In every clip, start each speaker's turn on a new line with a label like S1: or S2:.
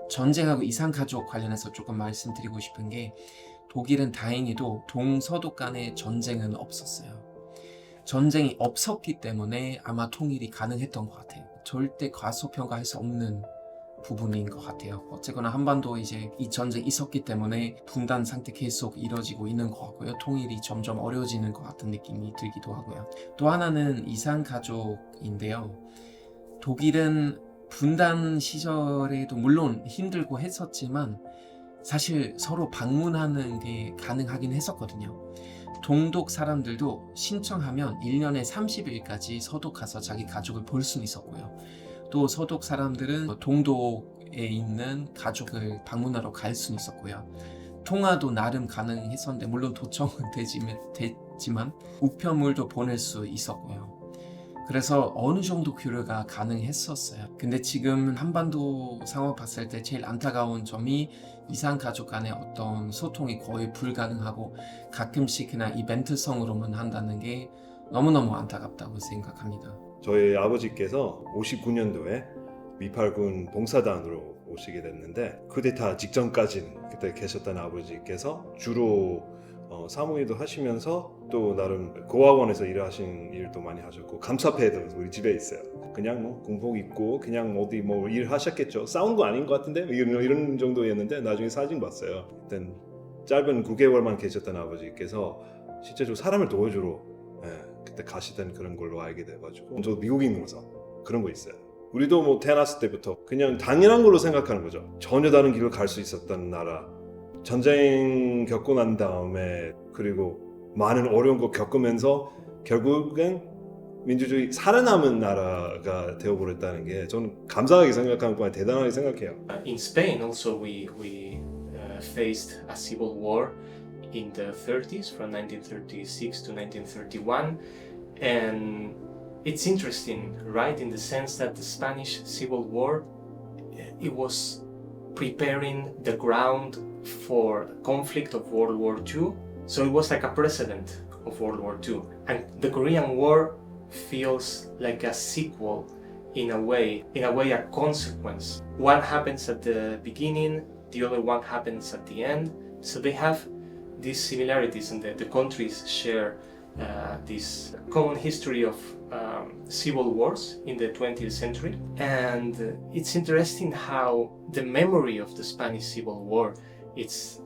S1: 전쟁하고 이산가족 관련해서 조금 말씀드리고 싶은 게, 독일은 다행히도 동서독 간의 전쟁은 없었어요. 전쟁이 없었기 때문에 아마 통일이 가능했던 것 같아요. 절대 과소평가할 수 없는 부분인 것 같아요. 어쨌거나 한반도에 이제 이 전쟁이 있었기 때문에 분단 상태 계속 이뤄지고 있는 것 같고요. 통일이 점점 어려워지는 것 같은 느낌이 들기도 하고요. 또 하나는 이산가족인데요. 독일은 분단 시절에도 물론 힘들고 했었지만 사실 서로 방문하는 게 가능하긴 했었거든요. 동독 사람들도 신청하면 1년에 30일까지 서독 가서 자기 가족을 볼 수 있었고요. 또 서독 사람들은 동독에 있는 가족을 방문하러 갈 수 있었고요. 통화도 나름 가능했었는데 물론 도청은 되지만 우편물도 보낼 수 있었고요. 그래서 어느 정도 교류가 가능했었어요. 근데 지금 한반도 상황 봤을 때 제일 안타까운 점이 이산가족 간의 어떤 소통이 거의 불가능하고 가끔씩 그냥 이벤트성으로만 한다는 게 너무너무 안타깝다고 생각합니다.
S2: 저희 아버지께서 59년도에 미팔군 봉사단으로 오시게 됐는데, 쿠데타 직전까지는 그때 계셨던 아버지께서 주로 사무일도 하시면서 또 나름 고아원에서 일하신 일도 많이 하셨고, 감사패도 우리 집에 있어요. 그냥 뭐 군복 입고 그냥 어디 뭐 일하셨겠죠. 싸운 거 아닌 것 같은데 이런 정도였는데, 나중에 사진 봤어요. 그땐 짧은 9개월만 계셨던 아버지께서 실제로 사람을 도와주러 그때 가시던 그런 걸로 알게 돼가지고, 저도 미국인으로서 그런 거 있어요. 우리도 뭐 태어났을 때부터 그냥 당연한 걸로 생각하는 거죠. 전혀 다른 길을 갈 수 있었던 나라, 전쟁 겪고 난 다음에 그리고 많은 어려운 거 겪으면서 결국은 민주주의 살아남은 나라가 되어버렸다는 게 저는 감사하게 생각하는 거야, 대단하게 생각해요.
S3: In Spain also we faced a civil war in the 30s from 1936 to 1931, and it's interesting, right, in the sense that the Spanish Civil War, it was preparing the ground for conflict of World War II. So it was like a precedent of World War II. And the Korean War feels like a sequel in a way a consequence. One happens at the beginning, the other one happens at the end. So they have these similarities, and the countries share this common history of civil wars in the 20th century. And it's interesting how the memory of the Spanish Civil War, it's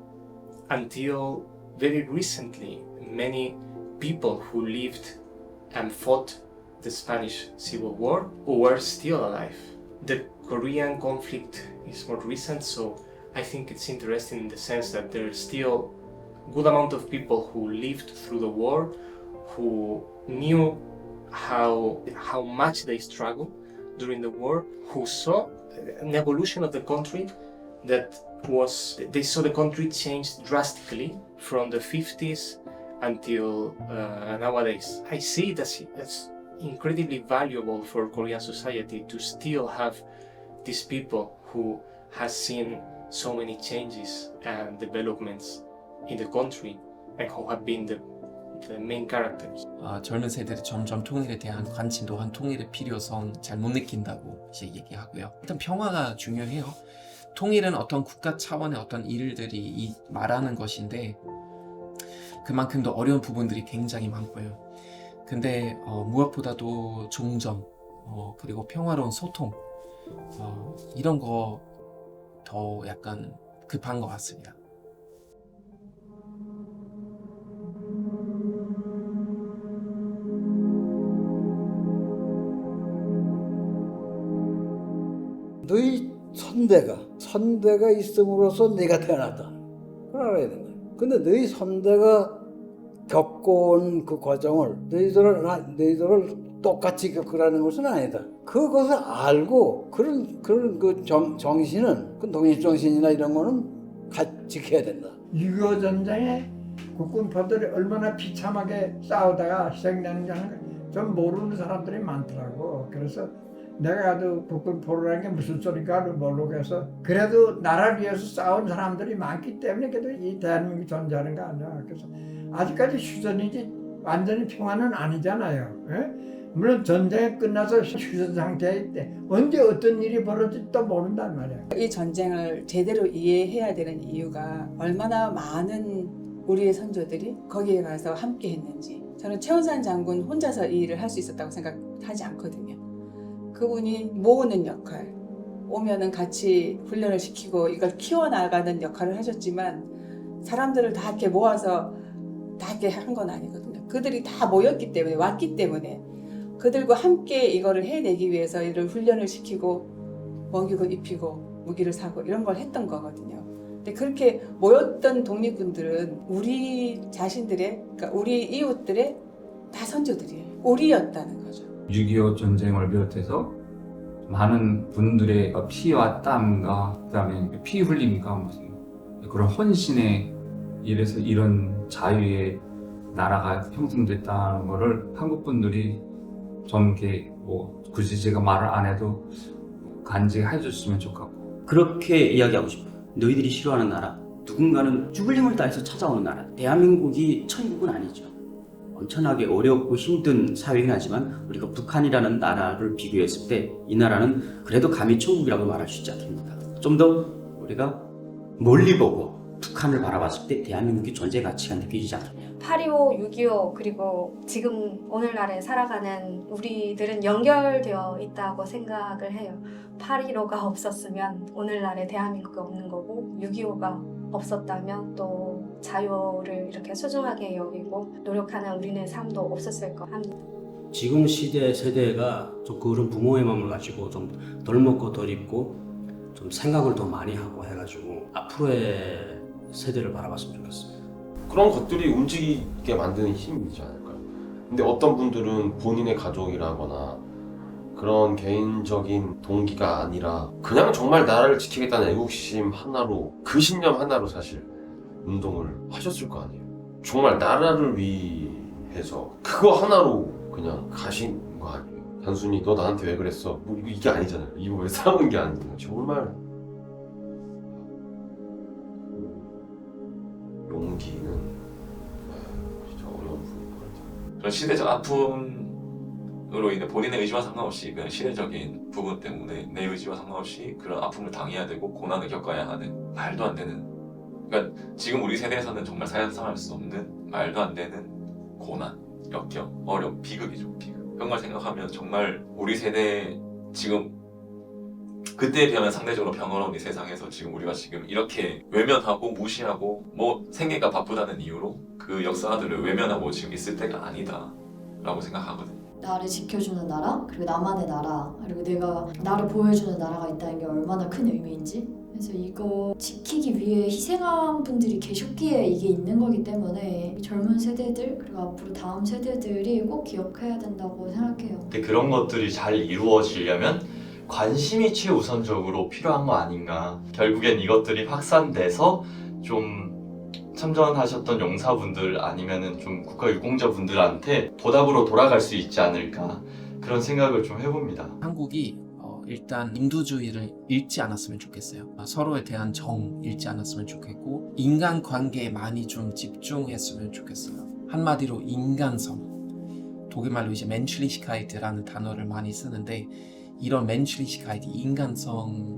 S3: until very recently many people who lived and fought the Spanish Civil War who were still alive. The Korean conflict is more recent, so I think it's interesting in the sense that there's still good amount of people who lived through the war, who knew how much they struggled during the war, who saw an evolution of the country that was, they saw the country change drastically from the 50s until nowadays. I see it as incredibly valuable for Korean society to still have these people who has seen so many changes and developments in the country and who have been the main characters.
S1: 젊은 세대들이 점점 통일에 대한 관심 또한 통일의 필요성 잘 못 느낀다고 이제 얘기하고요. 일단 평화가 중요해요. 통일은 어떤 국가 차원의 어떤 일들이 말하는 것인데 그만큼 더 어려운 부분들이 굉장히 많고요. 근데 무엇보다도 종전 그리고 평화로운 소통 이런 거 더 약간 급한 것 같습니다.
S4: 너희 선대가 있음으로써 내가 태어났다. 그걸 알아야 된다. 근데 너희 선대가 겪어온 그 과정을 너희들을 똑같이 겪으라는 것은 아니다. 그것을 알고 그런 그 정신은 그 독립정신이나 이런 거는 지켜야 된다.
S5: 6.25 전쟁에 국군포들이 얼마나 비참하게 싸우다가 희생되는지 좀 모르는 사람들이 많더라고. 그래서 내가 그 국군포라는 게 무슨 소리인가를 모르고 해서 그래도 나라를 위해서 싸운 사람들이 많기 때문에 그래도 이 대한민국이 존재하는 거 아니야. 그래서 아직까지 휴전이지 완전히 평화는 아니잖아요. 예? 물론 전쟁이 끝나서 휴전 상태에 있대. 언제 어떤 일이 벌어질지도 모른단 말이야.
S6: 이 전쟁을 제대로 이해해야 되는 이유가 얼마나 많은 우리의 선조들이 거기에 가서 함께 했는지. 저는 최원산 장군 혼자서 이 일을 할 수 있었다고 생각하지 않거든요. 그분이 모으는 역할, 오면은 같이 훈련을 시키고 이걸 키워나가는 역할을 하셨지만 사람들을 다 이렇게 모아서 다 이렇게 한 건 아니거든요. 그들이 다 모였기 때문에, 왔기 때문에 그들과 함께 이거를 해내기 위해서 이를 훈련을 시키고 먹이고 입히고 무기를 사고 이런 걸 했던 거거든요. 근데 그렇게 모였던 독립군들은 우리 자신들의, 그러니까 우리 이웃들의 다 선조들이에요. 우리였다는 거죠.
S7: 6.25 전쟁을 비롯해서 많은 분들의 피와 땀과 그다음에 피 흘림과 무슨 그런 헌신에 이래서 이런 자유의 나라가 형성됐다는 거를 한국 분들이 좀 이렇게 뭐 굳이 제가 말을 안 해도 간직해 줬으면 좋겠고.
S8: 그렇게 이야기하고 싶어요. 너희들이 싫어하는 나라, 누군가는 죽을 힘을 다해서 찾아오는 나라. 대한민국이 천국은 아니죠. 엄청나게 어렵고 힘든 사회이긴 하지만 우리가 북한이라는 나라를 비교했을 때 이 나라는 그래도 감히 천국이라고 말할 수 있지 않습니까? 좀 더 우리가 멀리 보고 북한을 바라봤을 때 대한민국의 존재 가치가 느껴지지 않느냐.
S9: 8.25, 6.25 그리고 지금 오늘날에 살아가는 우리들은 연결되어 있다고 생각을 해요. 8.15가 없었으면 오늘날에 대한민국이 없는 거고 6.25가 없었다면 또 자유를 이렇게 소중하게 여기고 노력하는 우리네 삶도 없었을 것 합니다.
S8: 지금 세대가 좀 그런 부모의 마음을 가지고 좀 덜 먹고 덜 입고 좀 생각을 더 많이 하고 해가지고 앞으로의 세대를 바라봤으면 좋겠어요.
S10: 그런 것들이 움직이게 만드는 힘이지 않을까요? 근데 어떤 분들은 본인의 가족이라거나 그런 개인적인 동기가 아니라 그냥 정말 나라를 지키겠다는 애국심 하나로, 그 신념 하나로 사실 운동을 하셨을 거 아니에요. 정말 나라를 위해서 그거 하나로 그냥 가신 거 아니에요. 단순히 너 나한테 왜 그랬어? 뭐 이게 아니잖아요. 이거 왜 싸우는 게 아니잖아요. 정말 용기는 진짜 어려운 부분인 것 같아요.
S11: 그런 시대적 아픔으로 인해 본인의 의지와 상관없이 그냥 시대적인 부분 때문에 내 의지와 상관없이 그런 아픔을 당해야 되고 고난을 겪어야 하는 말도 안 되는, 그러니까 지금 우리 세대에서는 정말 상상할 수 없는 말도 안 되는 고난, 역경, 어려움, 비극이죠. 비극. 그런 걸 생각하면 정말 우리 세대 지금 그때에 비하면 상대적으로 평화로운 이 세상에서 지금 우리가 지금 이렇게 외면하고 무시하고 뭐 생계가 바쁘다는 이유로 그 역사들을 외면하고 지금 있을 때가 아니다 라고 생각하거든요.
S12: 나를 지켜주는 나라, 그리고 나만의 나라, 그리고 내가 나를 보여주는 나라가 있다는 게 얼마나 큰 의미인지, 그래서 이거 지키기 위해 희생한 분들이 계셨기에 이게 있는 거기 때문에 젊은 세대들 그리고 앞으로 다음 세대들이 꼭 기억해야 된다고 생각해요.
S13: 근데 그런 것들이 잘 이루어지려면 관심이 최우선적으로 필요한 거 아닌가. 결국엔 이것들이 확산돼서 좀 참전하셨던 용사분들 아니면은 좀 국가유공자분들한테 보답으로 돌아갈 수 있지 않을까, 그런 생각을 좀 해봅니다.
S1: 한국이 일단 인도주의를 잃지 않았으면 좋겠어요. 서로에 대한 정 잃지 않았으면 좋겠고 인간관계에 많이 좀 집중했으면 좋겠어요. 한마디로 인간성, 독일말로 이제 멘슐리시카이트라는 단어를 많이 쓰는데 이런 멘슐리시카이트, 인간성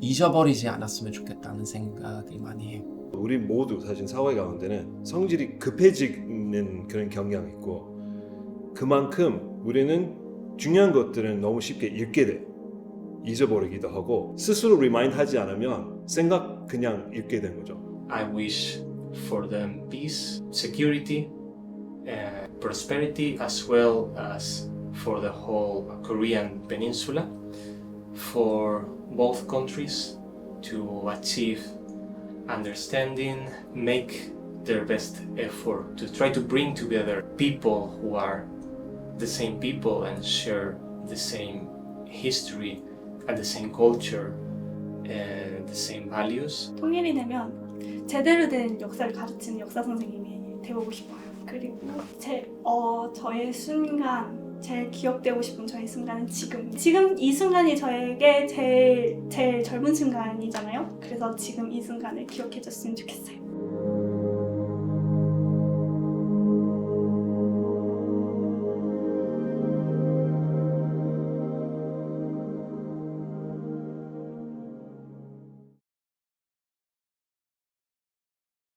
S1: 잊어버리지 않았으면 좋겠다는 생각을 많이 해요.
S2: 우리 모두 사실 사회 가운데는 성질이 급해지는 그런 경향이 있고 그만큼 우리는 중요한 것들은 너무 쉽게 잊게 돼. 잊어버리기도 하고 스스로 리마인드 하지 않으면 생각 그냥 잊게 되는 거죠.
S3: I wish for them peace, security, prosperity, as well as for the whole Korean peninsula, for both countries to achieve understanding, make their best effort to try to bring together people who are the same people and share the same history and the same culture and the same values.
S14: 통일이 되면 제대로 된 역사를 가르치는 역사 선생님이 되고 싶어요. 그리고 저의 순간, 제일 기억되고 싶은 저의 순간은 지금 이 순간이 저에게 제일 젊은 순간이잖아요. 그래서 지금 이 순간을 기억해줬으면 좋겠어요.